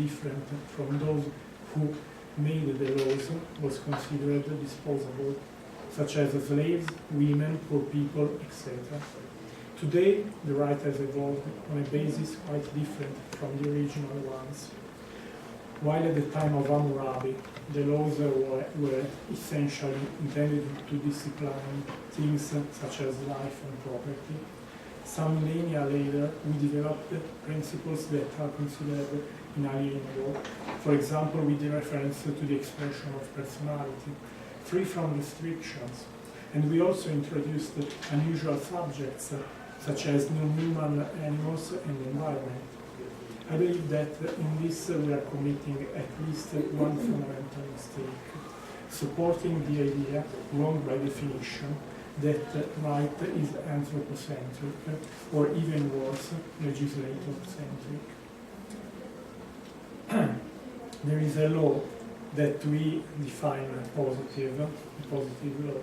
different from those who made the laws was considered disposable, such as slaves, women, poor people, etc. Today, the right has evolved on a basis quite different from the original ones. While at the time of Hammurabi, the laws were essentially intended to discipline things such as life and property, some millennia later we developed principles that are considered inalienable. For example, with the reference to the expression of personality, free from restrictions. And we also introduced unusual subjects such as non-human animals and environment. I believe that in this we are committing at least one fundamental mistake, supporting the idea, wrong by definition, that right is anthropocentric, or even worse, legislator-centric. There is a law that we define positive law,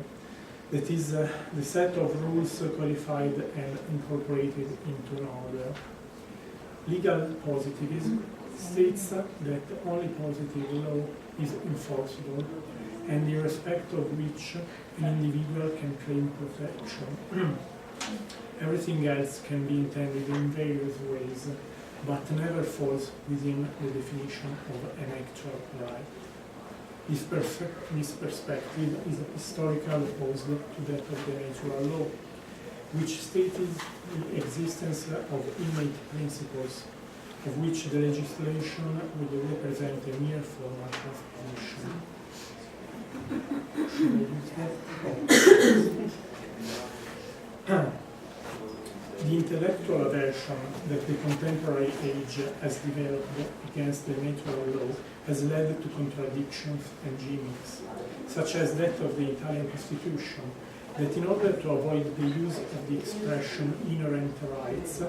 that is the set of rules qualified and incorporated into an order. Legal positivism states that only positive law is enforceable, and in respect of which an individual can claim protection. Everything else can be intended in various ways, but never falls within the definition of an actual right. This perspective is historically opposed to that of the natural law, which stated the existence of innate principles, of which the legislation would represent a mere formal transposition. The intellectual aversion that the contemporary age has developed against the natural law has led to contradictions and gimmicks, such as that of the Italian Constitution, that in order to avoid the use of the expression inherent rights,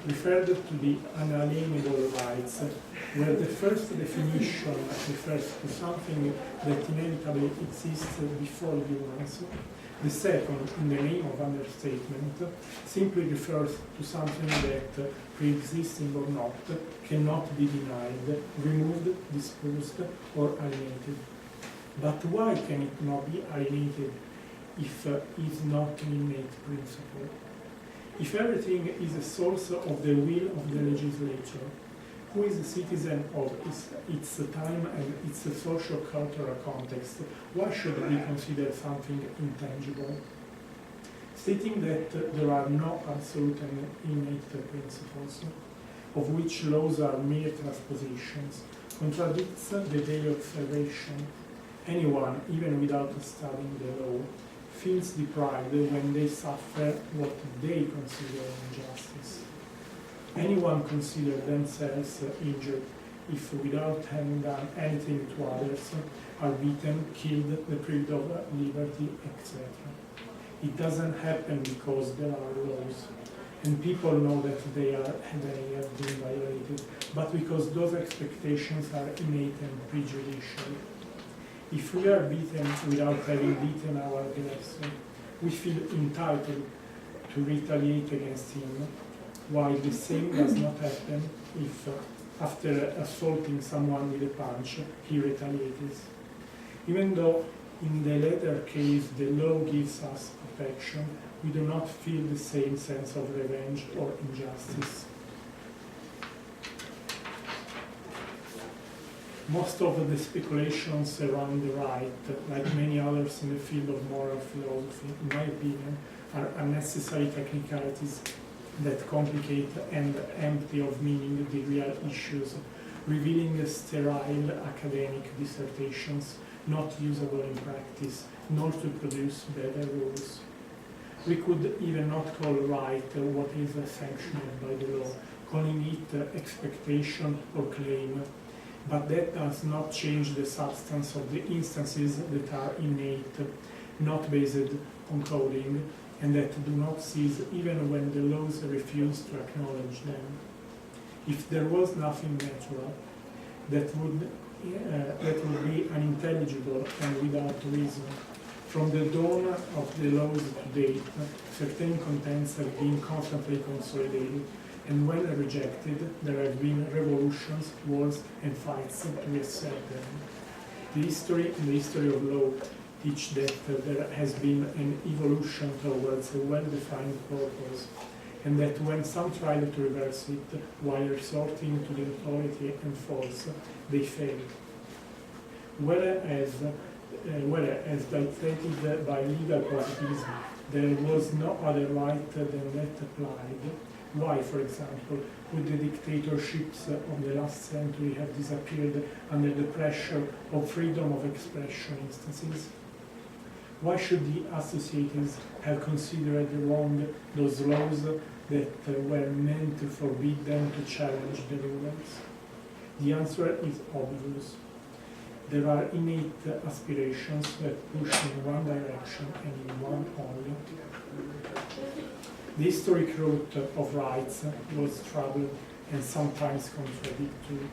referred to the unalienable rights, where the first definition refers to something that inevitably exists before humans. The second, in the name of understatement, simply refers to something that, pre-existing or not, cannot be denied, removed, disposed, or alienated. But why can it not be alienated if it is not an innate principle? If everything is a source of the will of the legislature, who is a citizen of its time and its socio-cultural context, why should we consider something intangible? Stating that there are no absolute and innate principles, of which laws are mere transpositions, contradicts the daily observation. Anyone, even without studying the law, feels deprived when they suffer what they consider injustice. Anyone considers themselves injured if, without having done anything to others, are beaten, killed, deprived of liberty, etc. It doesn't happen because there are laws, and people know that they have been violated, but because those expectations are innate and prejudicial. If we are beaten without having beaten our aggressor, we feel entitled to retaliate against him, while the same does not happen if, after assaulting someone with a punch, he retaliates. Even though in the latter case the law gives us protection, we do not feel the same sense of revenge or injustice. Most of the speculations around the right, like many others in the field of moral philosophy, in my opinion, are unnecessary technicalities that complicate and empty of meaning the real issues, revealing sterile academic dissertations not usable in practice, nor to produce better rules. We could even not call right what is sanctioned by the law, calling it expectation or claim, but that does not change the substance of the instances that are innate, not based on coding, and that do not cease even when the laws refuse to acknowledge them. If there was nothing natural, that would be unintelligible and without reason. From the dawn of the laws to date, certain contents have been constantly consolidated, and when rejected, there have been revolutions, wars, and fights to reassert them. The history and the history of law teach that there has been an evolution towards a well-defined purpose, and that when some tried to reverse it while resorting to the authority and force, they failed. Whereas dictated by legal positivism, there was no other right than that applied. Why, for example, would the dictatorships of the last century have disappeared under the pressure of freedom of expression instances? Why should the associates have considered wrong those laws that were meant to forbid them to challenge the rulers? The answer is obvious. There are innate aspirations that push in one direction and in one only. The historic route of rights was troubled and sometimes contradictory.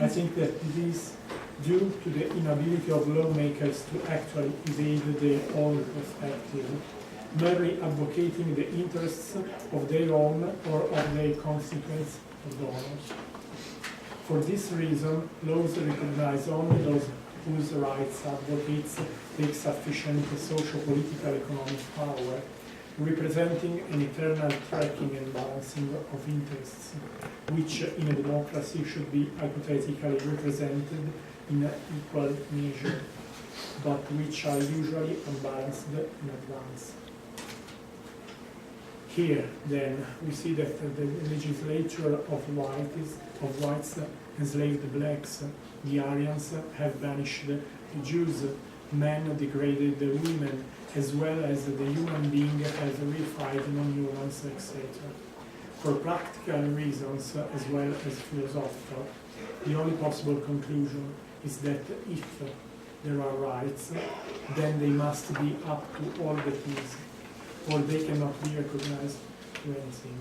I think that it is due to the inability of lawmakers to actually evade their own perspective, merely advocating the interests of their own or of their constituents or donors. For this reason, laws recognize only those whose rights advocates take sufficient socio-political economic power, representing an eternal tracking and balancing of interests, which in a democracy should be hypothetically represented in equal measure, but which are usually unbalanced in advance. Here, then, we see that the legislature of whites enslaved blacks, the Aryans have banished the Jews, men degraded the women, as well as the human being has reified non-humans, etc. For practical reasons, as well as philosophical, the only possible conclusion is that if there are rights, then they must be up to all that is, or they cannot be recognized to anything.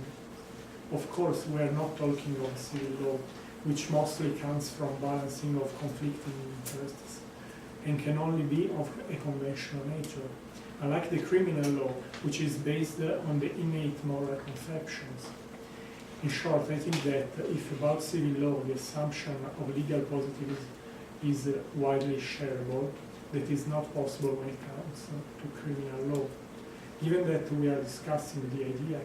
Of course, we are not talking of civil law, which mostly comes from balancing of conflicting interests, and can only be of a conventional nature, unlike the criminal law, which is based on the innate moral conceptions. In short, I think that if about civil law the assumption of legal positivism is widely shareable, that is not possible when it comes to criminal law. Given that we are discussing the idea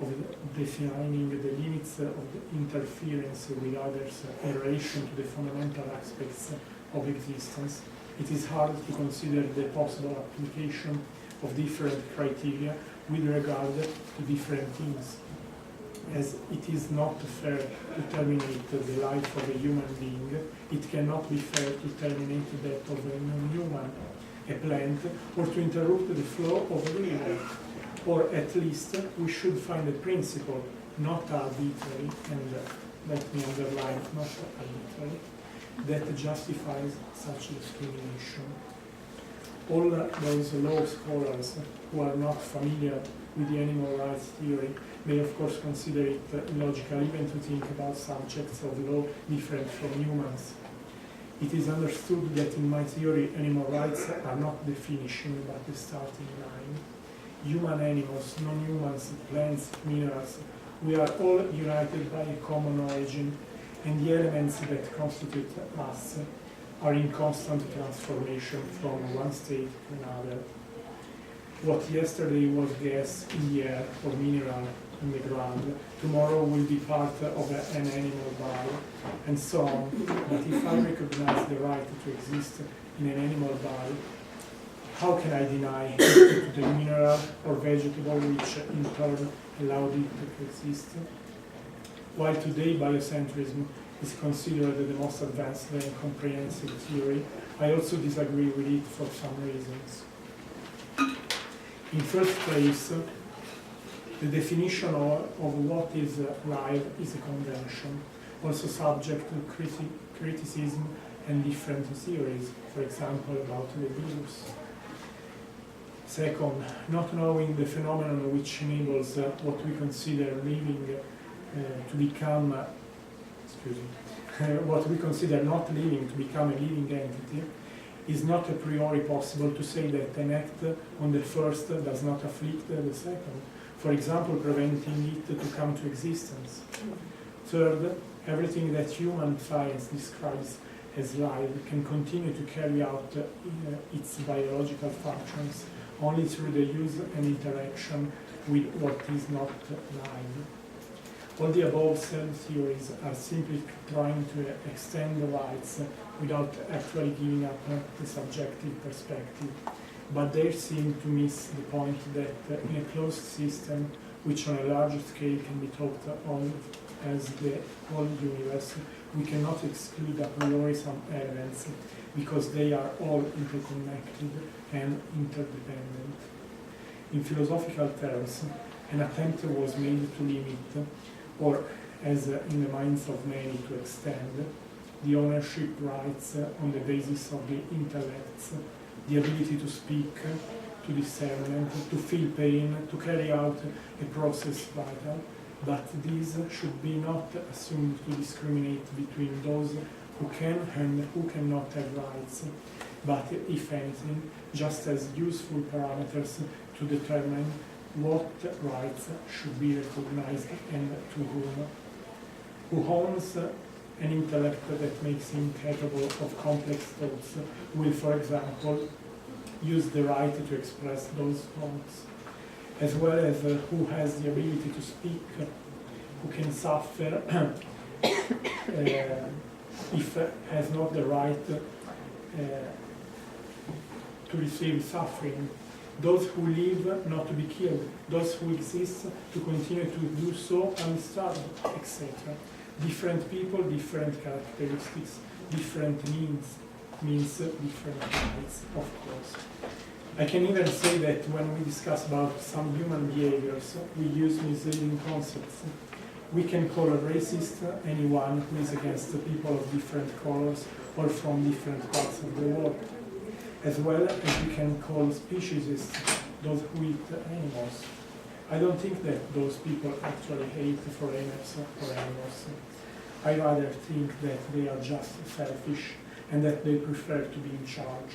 of defining the limits of the interference with others in relation to the fundamental aspects of existence, it is hard to consider the possible application of different criteria with regard to different things, as it is not fair to terminate the life of a human being. It cannot be fair to terminate that of a non-human, a plant, or to interrupt the flow of a river. Or at least we should find a principle, not arbitrary, and let me underline, not arbitrary, that justifies such discrimination. All those law scholars who are not familiar with the animal rights theory may of course consider it illogical even to think about subjects of law different from humans. It is understood that in my theory animal rights are not the finishing but the starting line. Human animals, non-humans, plants, minerals, we are all united by a common origin, and the elements that constitute us are in constant transformation from one state to another. What yesterday was gas in the air or mineral in the ground, tomorrow will be part of an animal body, and so on. But if I recognize the right to exist in an animal body, how can I deny it to the mineral or vegetable which in turn allowed it to exist? While today biocentrism is considered the most advanced and comprehensive theory, I also disagree with it for some reasons. In first place, the definition of what is life is a convention, also subject to criticism and different theories, for example about the virus. Second, not knowing the phenomenon which enables what we consider living to become, what we consider not living to become a living entity, is not a priori possible to say that an act on the first does not afflict the second, for example, preventing it to come to existence. Third, everything that human science describes as life can continue to carry out its biological functions only through the use and interaction with what is not live. All the above cell theories are simply trying to extend the rights without actually giving up the subjective perspective. But they seem to miss the point that in a closed system, which on a larger scale can be thought of as the whole universe, we cannot exclude a priori some elements because they are all interconnected and interdependent. In philosophical terms, an attempt was made to limit, or as in the minds of many to extend, the ownership rights on the basis of the intellects, the ability to speak, to discernment, to feel pain, to carry out a process vital, but these should be not assumed to discriminate between those who can and who cannot have rights, but if anything, just as useful parameters to determine what rights should be recognized and to whom. Who owns an intellect that makes him capable of complex thoughts will, for example, use the right to express those thoughts, as well as who has the ability to speak, who can suffer if has not the right to receive suffering, those who live not to be killed, those who exist to continue to do so undisturbed, etc. Different people, different characteristics, different means different rights, of course. I can even say that when we discuss about some human behaviors, we use misleading concepts. We can call a racist anyone who is against the people of different colors or from different parts of the world, as well as we can call speciesists those who eat animals. I don't think that those people actually hate foreigners or animals. I rather think that they are just selfish and that they prefer to be in charge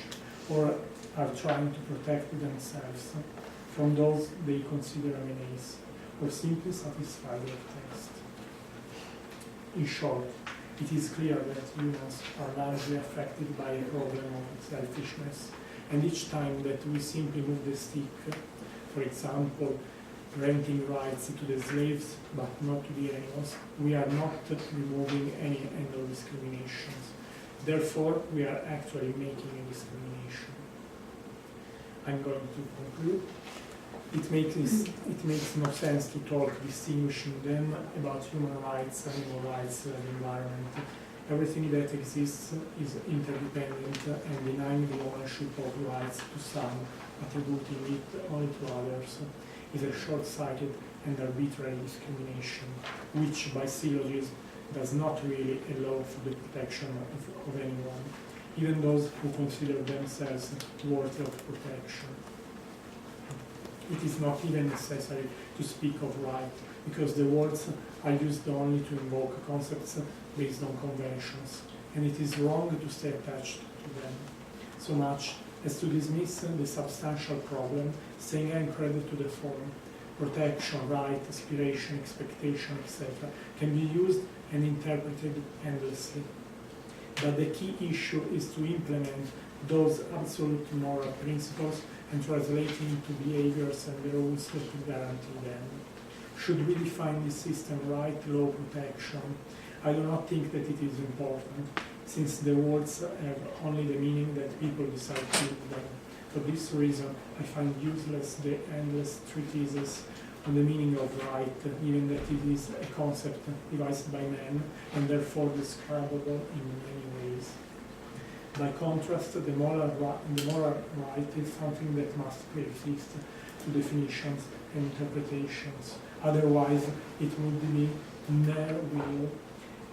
or are trying to protect themselves from those they consider a menace or simply satisfy their taste. In short, it is clear that humans are largely affected by a problem of selfishness, and each time that we simply move the stick, for example, granting rights to the slaves but not to the animals, we are not removing any end of discriminations. Therefore, we are actually making a discrimination. I'm going to conclude. It makes no sense to talk distinguishing them about human rights, animal rights, and environment. Everything that exists is interdependent, and denying the ownership of rights to some, attributing it only to others, is a short-sighted and arbitrary discrimination, which by syllogism does not really allow for the protection of anyone, even those who consider themselves worthy of protection. It is not even necessary to speak of right, because the words are used only to invoke concepts based on conventions, and it is wrong to stay attached to them, so much as to dismiss the substantial problem, staying anchored to the form. Protection, right, aspiration, expectation, etc. can be used and interpreted endlessly. But the key issue is to implement those absolute moral principles and translate into behaviors and the rules that guarantee them. Should we define this system right, law, protection? I do not think that it is important, since the words have only the meaning that people decide to give them. For this reason, I find useless the endless treatises on the meaning of right, given that it is a concept devised by men and therefore describable in many ways. By contrast, the moral right is something that must pre-exist to definitions and interpretations. Otherwise, it would be mere will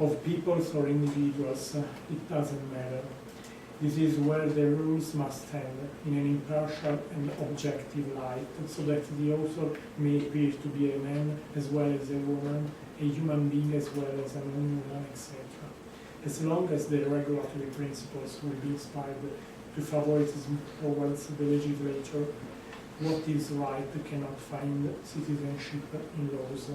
of peoples or individuals. It doesn't matter. This is where the rules must stand, in an impartial and objective light, so that the author may appear to be a man as well as a woman, a human being as well as a non-human, etc. As long as the regulatory principles will be inspired to favoritism towards the legislator, what is right cannot find citizenship in laws.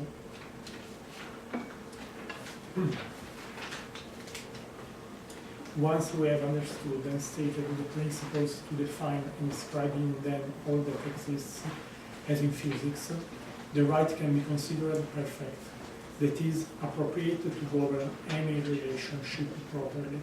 Once we have understood and stated the principles to define and describe in them all that exists, as in physics, the right can be considered perfect, that is, appropriate to govern any relationship properly.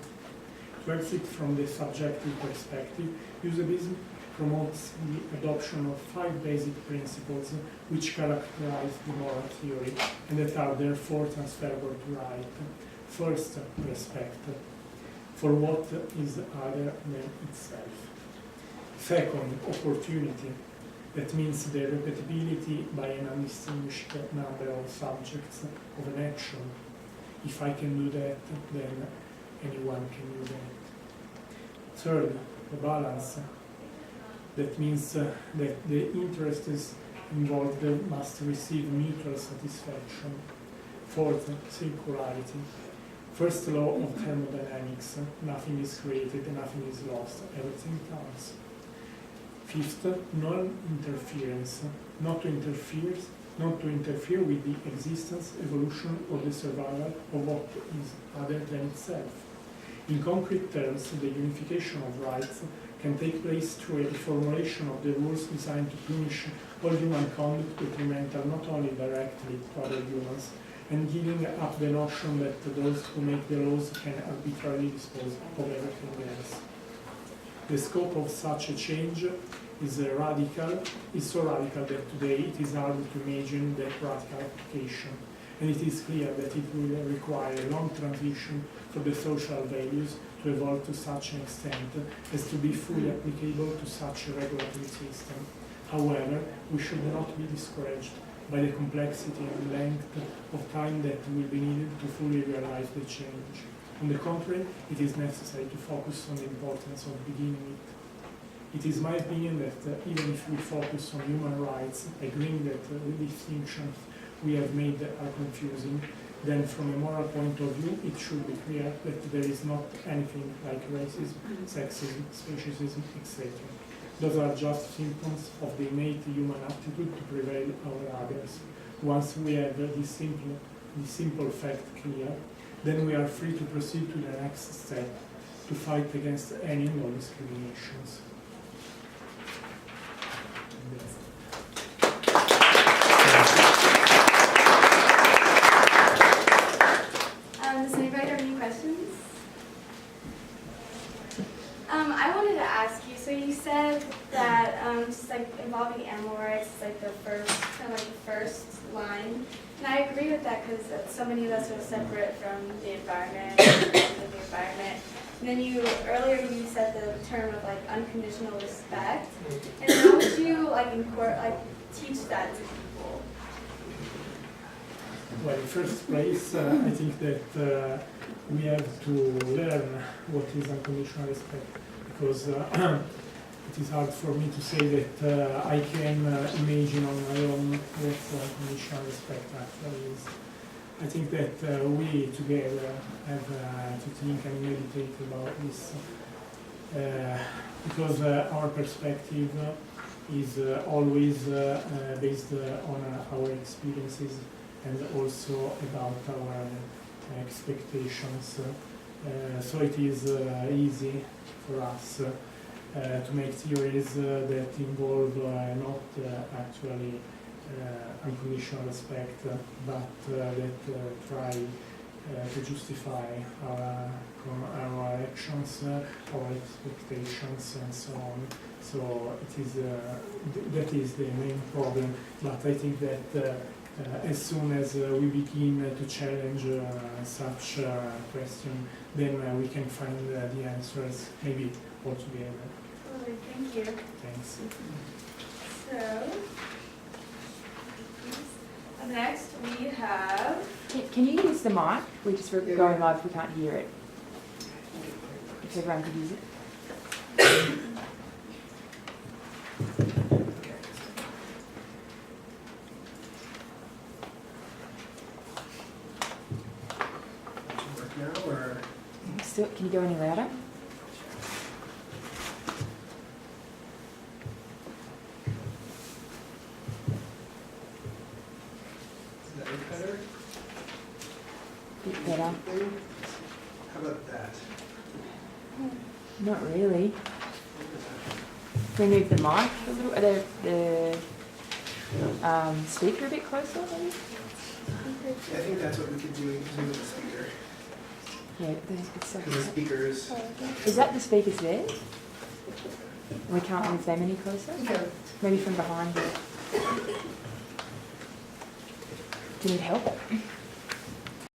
To exit from the subjective perspective, Eusebism promotes the adoption of 5 basic principles which characterize the moral theory and that are therefore transferable to right. First, respect for what is other than itself. Second, opportunity. That means the repetibility by an undistinguished number of subjects of an action. If I can do that, then anyone can do that. Third, the balance. That means that the interests involved must receive mutual satisfaction. Fourth, circularity. First law of thermodynamics, nothing is created, nothing is lost, everything counts. Fifth, non-interference, not to interfere with the existence, evolution, or the survival of what is other than itself. In concrete terms, the unification of rights can take place through a reformulation of the rules designed to punish all human conduct detrimental not only directly to other humans, and giving up the notion that those who make the laws can arbitrarily dispose of everything else. The scope of such a change is so radical that today it is hard to imagine that practical application, and it is clear that it will require a long transition for the social values to evolve to such an extent as to be fully applicable to such a regulatory system. However, we should not be discouraged by the complexity and length of time that will be needed to fully realize the change. On the contrary, it is necessary to focus on the importance of beginning it. It is my opinion that even if we focus on human rights, agreeing that the distinctions we have made are confusing, then from a moral point of view, it should be clear that there is not anything like racism, sexism, speciesism, etc. Those are just symptoms of the innate human aptitude to prevail over others. Once we have this simple fact clear, then we are free to proceed to the next step, to fight against any and all discriminations. Does anybody have any questions? I wanted to ask you, so you said that just like involving animal rights is like the first line. And I agree with that because so many of us are separate from the environment, And then earlier you said the term of like unconditional respect. And how would you teach that to people? Well, in first place, I think that we have to learn what is unconditional respect, because it is hard for me to say that I can imagine on my own what unconditional respect actually is. I think that we together have to think and meditate about this, because our perspective is always based on our experiences and also about our expectations. So it is easy for us to make theories that involve not actually unconditional respect, but that try to justify our actions, our expectations, and so on. So it is that is the main problem. But I think that as soon as we begin to challenge such question, then we can find the answers, maybe all together. Okay, thank you. Thanks. So, next we have... Can you use the mic? We just were going live, we can't hear it. If everyone could use it. Still, can you go any louder? Not really. Can we move the mic a little, the speaker a bit closer, maybe? I think that's what we could do, move the speaker. Yeah, it's so. Because the speaker is. Is that the speakers there? We can't move them any closer? Okay. Maybe from behind it. Do you need help?